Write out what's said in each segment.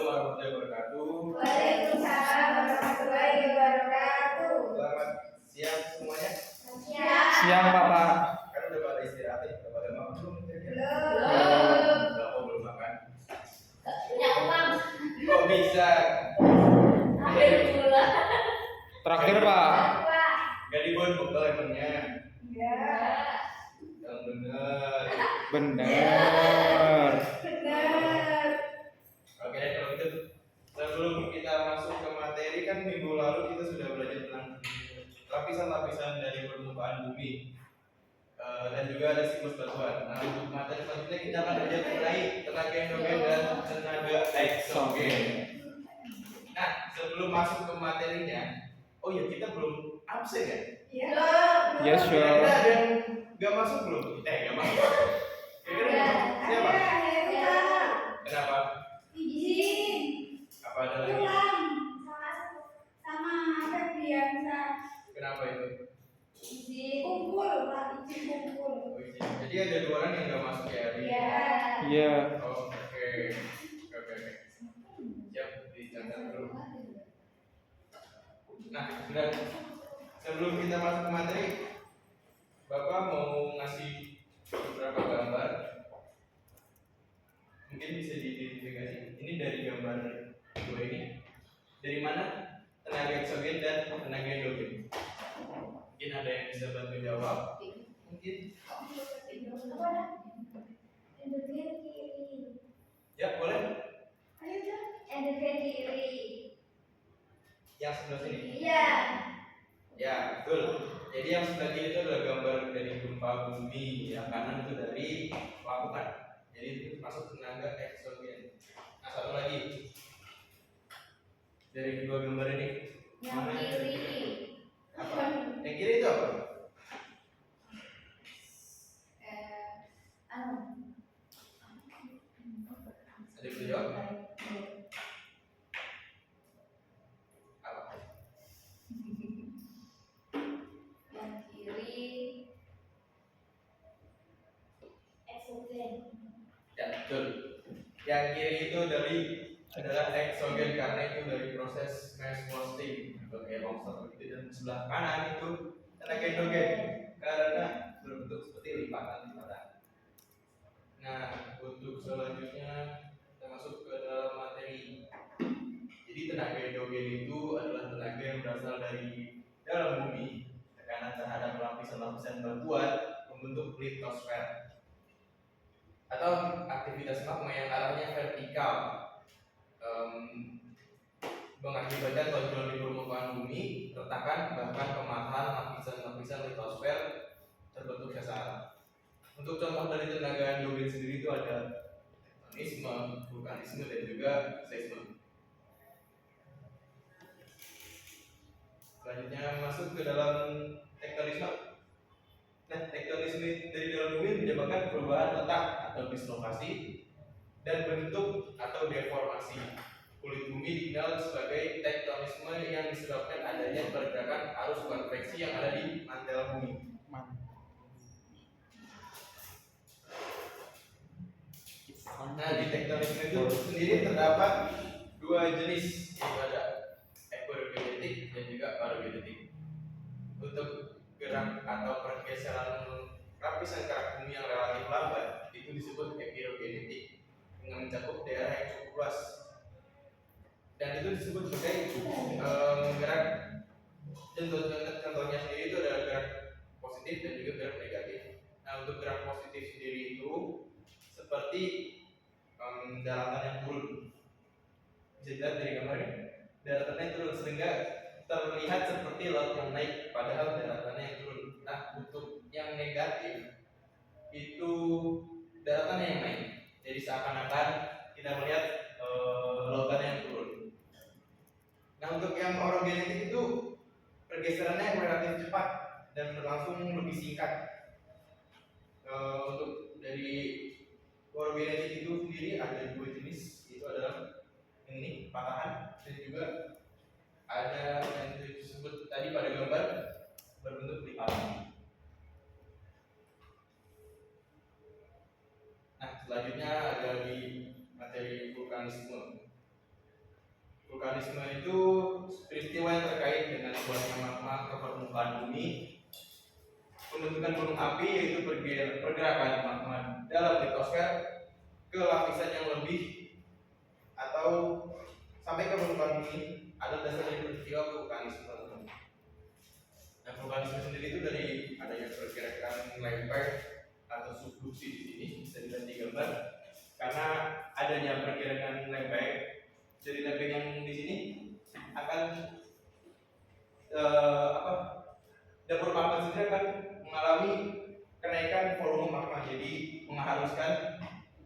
warahmatullahi wabarakatuh. Waalaikumsalam warahmatullahi wabarakatuh. Selamat siang semuanya. Siang Bapak. Kan udah pada istirahat ya, udah pada makan belum? Belum makan. Punya uang. Kok bisa? Akhir gula. Terakhir Pak. Gak dibuat bekal emangnya? Ya. Yang bener. Bener. Benar. Oke, kalau gitu sebelum kita masuk ke materi, kan minggu lalu kita sudah belajar tentang lapisan-lapisan dari permukaan bumi. Dan juga ada siklus batuan. Nah, untuk materi selanjutnya kita akan belajar mengenai tenaga endogen dan tenaga eksogen. Nah, sebelum masuk ke materinya, oh ya kita belum absen ya? Ya. Yes, sure. Kira-kira ada yang nggak masuk belum? Nggak masuk. Kira-kira siapa? Kenapa? Izin. Apa ada lagi? Pulang. Sama apa biasa. Kenapa itu? Izin. Kumpul, Pak. Izin kumpul. Oh, izin. Jadi ada dua orang yang nggak masuk ya hari ini? Ya. Iya. Oh, oke. Siap, dicatat dulu. Nah, sudah. Sebelum kita masuk ke materi, Bapak mau ngasih beberapa gambar. Mungkin bisa diidentifikasi. Ini dari gambar dua ini. Dari mana? Tenaga eksogen dan tenaga endogen. Mungkin ada yang bisa bantu jawab. Mungkin. Endogen kiri. Ya, boleh. Ayo dah. Endogen kiri. Yang sebelah sini. Iya. Ya, betul. Jadi yang sebelah kiri itu adalah gambar dari gempa bumi, yang kanan itu dari lapukan. Jadi itu masuk tenaga eksogen. Nah, satu lagi dari kedua gambar ini. Yang Mana yang kiri. apa? Yang kiri itu apa? Anu. Ada yang bisa jawab? Apa? Yang kiri eksogen. Ya, betul. Yang kiri itu adalah eksogen karena itu dari proses mass roasting atau kayak lobster begitu, dan sebelah kanan itu tenaga endogen karena berbentuk seperti lipatan-lipatan. Nah, untuk selanjutnya kita masuk ke dalam materi. Jadi tenaga endogen itu adalah tenaga yang berasal dari dalam bumi, tekanan terhadap lapisan-lapisan batuan membentuk litosfer atau aktivitas magma yang arahnya vertikal, mengakibatkan tonjolan di permukaan bumi, retakan, bahkan pematahan lapisan-lapisan litosfer terbentuk sesar. Untuk contoh dari tenaga endogen sendiri itu ada tektonisme, vulkanisme, dan juga seisme. Selanjutnya masuk ke dalam tektonisme. Nah, tektonisme dari dalam bumi menyebabkan perubahan letak atau dislokasi dan bentuk atau deformasi kulit bumi dikenal sebagai tektonisme yang disebabkan adanya pergerakan arus konveksi yang ada di mantel bumi. Nah, di tektonisme itu sendiri terdapat dua jenis, yaitu ada ekorogenetik dan juga parogenetik. Untuk gerak atau pergeseran lapisan kerak bumi yang relatif lambat itu disebut epirogenetik dengan mencakup daerah yang cukup luas, dan itu disebut sebagai gerak. Dan contohnya sendiri itu adalah gerak positif dan juga gerak negatif. Nah, untuk gerak positif sendiri itu seperti daratan yang turun. Bisa dilihat dari gambarnya, daratannya turun sehingga terlihat seperti laut yang naik, padahal daratannya yang turun. Nah, untuk yang negatif itu daratannya yang naik, jadi seakan-akan kita melihat lautannya yang turun. Nah, untuk yang orogenetik itu pergeserannya relatif cepat dan berlangsung lebih singkat. Untuk dari orogenetik itu sendiri ada dua jenis, itu adalah ini patahan, dan juga ada yang disebut tadi pada gambar berbentuk lipatan. Nah, selanjutnya ada di materi vulkanisme. Vulkanisme itu peristiwa yang terkait dengan keluarnya magma ke permukaan bumi, pembentukan gunung api yaitu pergerakan magma dalam litosfer ke lapisan yang lebih atau sampai ke permukaan bumi adalah dasar dari peristiwa vulkanisme. Nah, vulkanisme sendiri itu dari adanya pergerakan lempeng atau subduksi di sini bisa dilihat di gambar. Karena adanya pergerakan lempeng, dari lempeng yang di sini akan dapur magma sendiri akan mengalami kenaikan volume magma. Jadi mengharuskan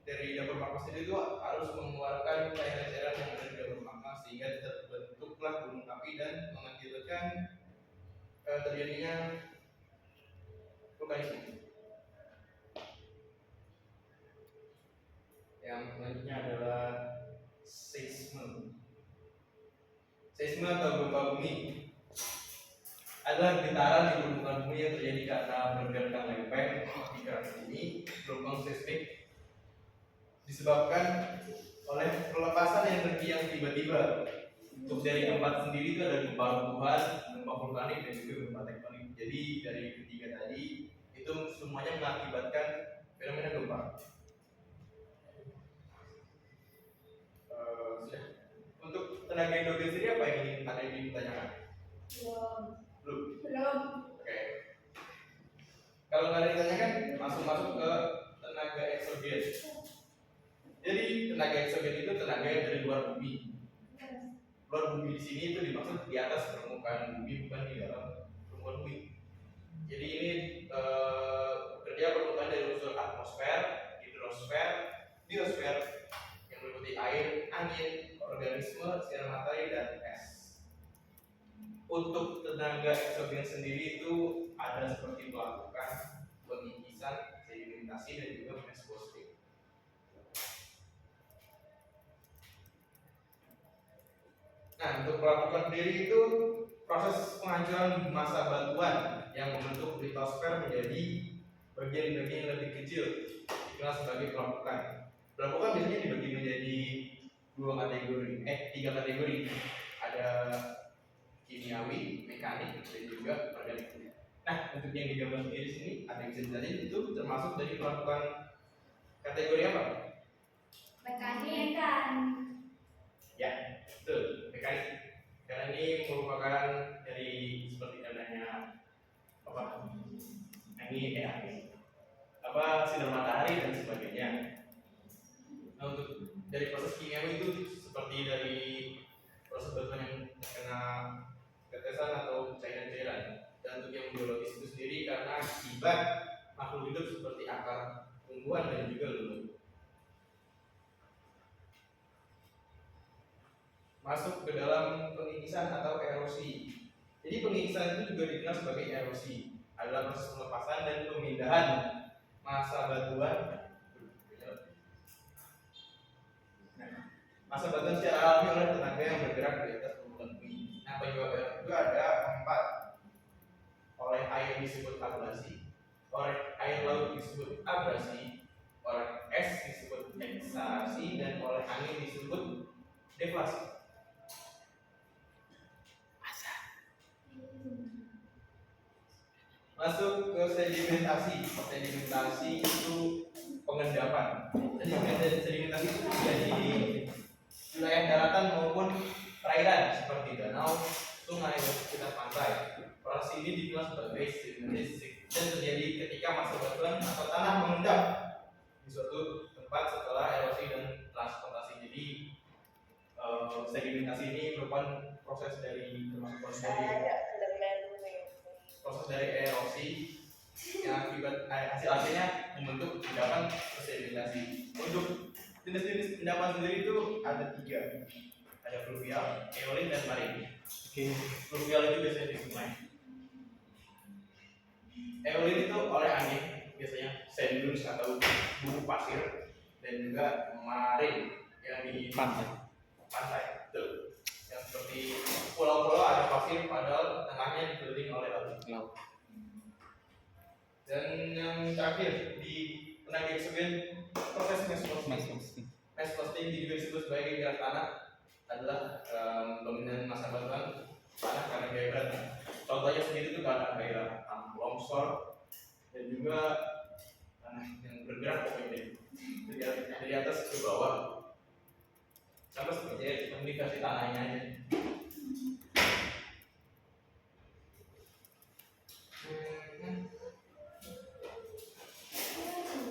dari dapur magma sendiri itu harus mengeluarkan cairan-cairan yang ada di dapur magma sehingga terbentuklah gunung api dan mengakibatkan terjadinya vulkanisme. Yang selanjutnya adalah seisme. Seisme atau gempa bumi adalah getaran di permukaan bumi yang terjadi karena pergerakan lempeng di keras bumi. Gelombang seismik disebabkan oleh pelepasan energi yang tiba-tiba. Untuk dari tempat sendiri itu ada gempa runtuhan, gempa vulkanik, dan juga gempa tektonik. Jadi dari ketiga tadi itu semuanya mengakibatkan fenomena gempa. Sudah. Untuk tenaga endogen sendiri apa yang ingin ada yang ditanyakan? Belum. Oke. Kalau nggak ada yang ditanyakan, langsung masuk ke tenaga eksogen. Jadi tenaga eksogen itu tenaga yang dari luar bumi. Luar bumi di sini itu dimaksud di atas permukaan bumi, bukan di dalam permukaan bumi. Jadi ini bekerja permukaan dari unsur atmosfer, hidrosfer, biosfer yang meliputi air, angin, organisme, sinar matahari, dan es. Untuk tenaga eksogen sendiri itu ada seperti melakukan pengikisan, sedimentasi, dan juga mass posting. Nah, untuk melakukan sendiri itu proses penghancuran massa batuan yang membentuk litosfer menjadi bagian-bagian yang lebih kecil dikenal sebagai pelapukan. Pelapukan biasanya dibagi menjadi tiga kategori. Ada kimiawi, mekanik, dan juga organik. Nah, untuk yang digambar di sini ada yang bisa dilihat itu termasuk dari pelapukan kategori apa? Mekanik. Ya, betul, mekanik. Karena ini merupakan dari seperti adanya sinar matahari dan sebagainya. Nah, untuk dari proses kimiawi itu seperti dari proses batuan yang terkena tetesan atau cairan-cairan. Dan untuk yang biologis itu sendiri karena akibat makhluk hidup seperti akar tumbuhan dan juga lelut. Masuk ke dalam pengikisan atau erosi. Jadi pengikisan itu juga dikenal sebagai erosi, adalah proses pelepasan dan pemindahan massa batuan. Massa batuan secara alami oleh tenaga yang bergerak di atas permukaan bumi. Nah, penyebab itu ada 4. Oleh air disebut abrasi, oleh air laut disebut abrasi, oleh es disebut eksasi, dan oleh angin disebut deflasi. Masuk ke sedimentasi. Sedimentasi itu pengendapan. Sedimentasi itu terjadi di wilayah daratan maupun perairan seperti danau, sungai, dan sekitar pantai. Proses ini dikenal sebagai sedimentasi dan terjadi ketika massa batuan atau tanah mengendap di suatu tempat setelah erosi dan transportasi. Jadi sedimentasi ini merupakan proses dari erosi yang akibat hasil akhirnya membentuk endapan sedimentasi. Untuk jenis-jenis endapan sendiri itu ada 3. Ada fluvial, eolin, dan marin. Fluvial itu biasanya di sungai. Eolin itu oleh angin, biasanya sand dunes atau bukit pasir, dan juga marin yang di pantai. Betul. Yang seperti pulau-pulau ada pasir padahal tengahnya dikelilingi oleh laut. Dan yang terakhir di tenaga eksogen proses mass posting. Mass posting juga disebut sebagai gerak tanah adalah contohnya sendiri itu tanah kayak tanah longsor dan juga tanah yang bergerak pokoknya dari atas ke bawah sama seperti modifikasi tanahnya aja.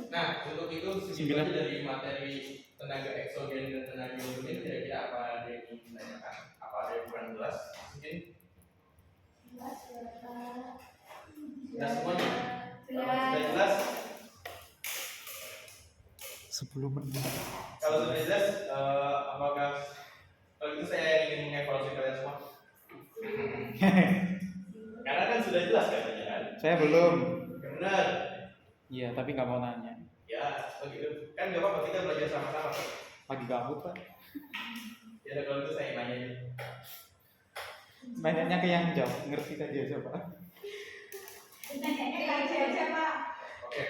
Nah, untuk itu segitu aja dari materi tenaga eksogen dan tenaga endogen. Kira-kira apa ada yang ingin ditanyakan? Apa ada yang kurang jelas? Mungkin jelas semuanya. Sudah jelas? 10 menit. Kalau sudah jelas, apakah kalau itu saya ingin mengevaluasi kalian semua? Karena kan sudah jelas katanya kan? Saya belum. Yang benar. Iya, tapi nggak mau nanya. Ya, begitu. Kan nggak apa-apa kita belajar sama-sama. Lagi gabut pak. Ya, udah, kalau itu saya nanya. Nanyanya ke yang jawab, ngerti aja coba. Kaji aja Pak. Oke,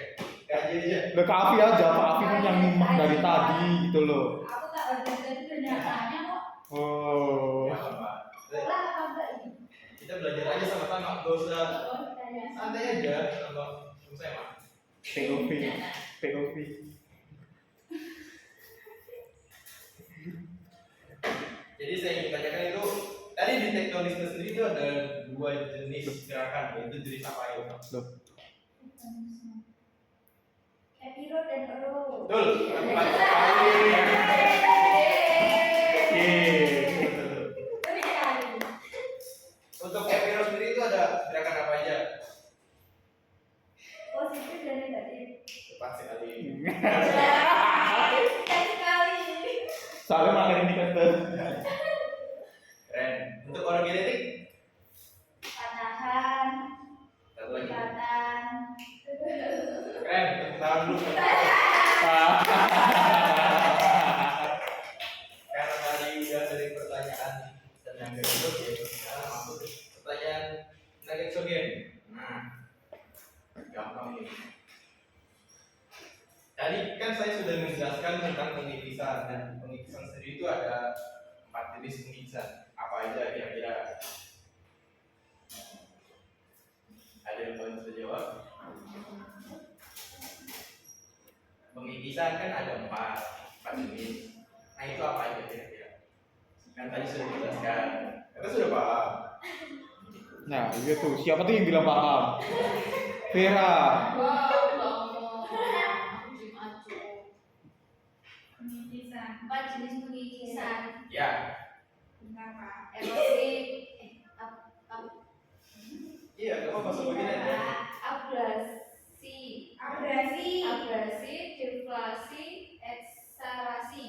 kaji aja. Lo ke Afi aja, Pak Afi kan yang nyimak dari tadi gitu loh. Aku tak baca tadi penjelasannya kok. Oh. Ya, apa? Lah apa enggak ini? Kita belajar aja sama-sama, nggak usah Oh, saya. santai aja sama saya mah. POV, POV. Jadi saya ingin tanyakan itu tadi di tektonisme sendiri itu ada dua jenis gerakan, yaitu jenis apa ya? Loh, Epiro dan Ero. Betul, tepat sekali. Betul. Tapi sekali. Untuk Epiro sendiri itu ada gerakan apa aja? Positif dan negatif. Tepat sekali. Sekali sekali. soalnya materi ini kata. Keren. Untuk orogenetik? Patahan, Satu lagi. ikatan. Keren. Tepuk tangan dulu. Karena tadi udah dari pertanyaan tenaga eksogen, sekarang masuk ke pertanyaan tenaga eksogen. Nah, gampang ini. Tadi kan saya sudah menjelaskan tentang pengikisan dan pengikisan sendiri itu ada 4 jenis pengikisan. Apa aja kira-kira? Ada yang paling bisa jawab? Pengikisan kan ada 4 jenis. Nah itu apa aja kira-kira? Kan tadi sudah dijelaskan. Kita sudah paham. Nah, iya tuh. Siapa tuh yang bilang paham? Vera. Pengikisan. 4 jenis pengikisan. Ya. Kenapa? Erosi, Iya, gak apa-apa sebagainya aja. abrasi, Abrasi. deflasi, eksarasi.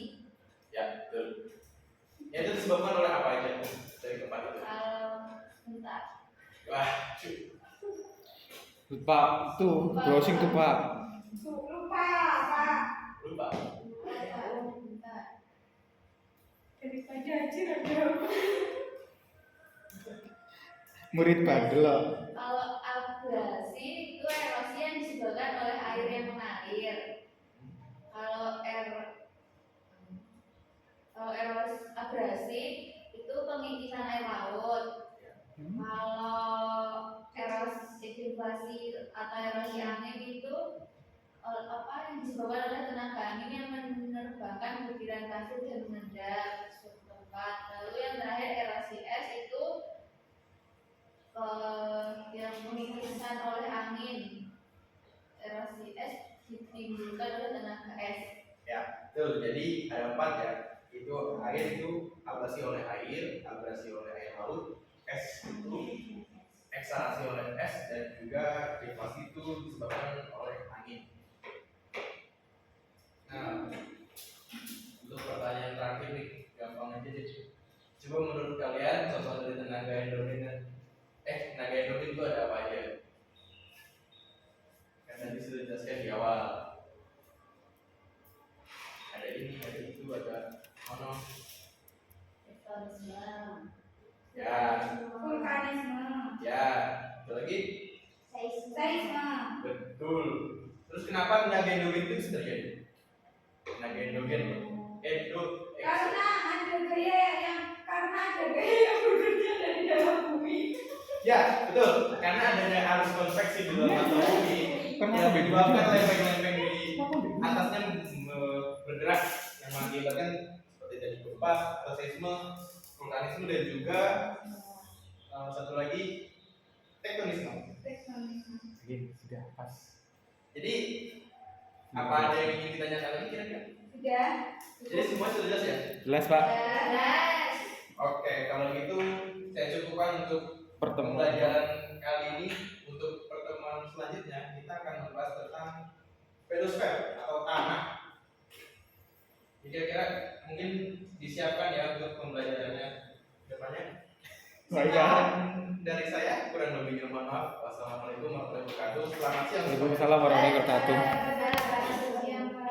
Ya, betul. Ya itu disebabkan oleh apa aja dari tempat itu? Bentar. Wah, Pak, tuh browsing tuh Pak. Lupa Pak. lupa. Bentar. Daripada aja ada. Murid bandel loh. Kalau abrasi itu erosi yang disebabkan oleh air yang mengalir. Kalau abrasi itu pengikisan air laut. Kalau erosi deflasi atau erosi angin itu yang disebabkan oleh tenaga angin yang menerbangkan butiran pasir dan mengendap di suatu tempat. Lalu yang terakhir erosi es itu yang pengikisan oleh angin. Erosi es ditimbulkan oleh tenaga es. Ya, betul. Jadi ada 4 ya. Itu air itu abrasi oleh air, abrasi oleh air laut, es itu ekshalasi oleh es, dan juga deflasi itu disebabkan oleh angin. Nah, untuk pertanyaan terakhir nih, gampang aja deh. Coba menurut kalian contoh dari tenaga endogen tenaga endogen itu ada apa aja? Kan tadi sudah dijelaskan di awal. Ada ini, ada itu, ada ono. Tektonisme, Ya, Vulkanisme. ya. Satu lagi. Seisme. Betul. Terus kenapa tenaga endogen itu bisa terjadi? Tenaga endogen, Karena ada gaya yang bekerja dari dalam bumi. ya, betul. Karena adanya arus konveksi di dalam mata bumi Kenapa yang beda? menyebabkan lempeng-lempeng di atasnya bergerak yang mengakibatkan seperti tadi gempa, atau seisme, vulkanisme dan juga satu lagi tektonisme. Oke, sudah pas. Jadi apa ada yang ingin ditanyakan lagi kira-kira? Sudah. Jadi semua sudah jelas ya? Jelas Pak. Jelas. Oke, kalau gitu saya cukupkan untuk Pertemuan. pembelajaran kali ini. Untuk pertemuan selanjutnya kita akan membahas tentang pedosfer atau tanah. Jadi kira-kira mungkin disiapkan ya untuk pembelajarannya depannya. Baik. Sekian dari saya, kurang lebihnya mohon maaf. Wassalamualaikum warahmatullahi wabarakatuh. Selamat siang. Waalaikumsalam warahmatullahi wabarakatuh. Sudah.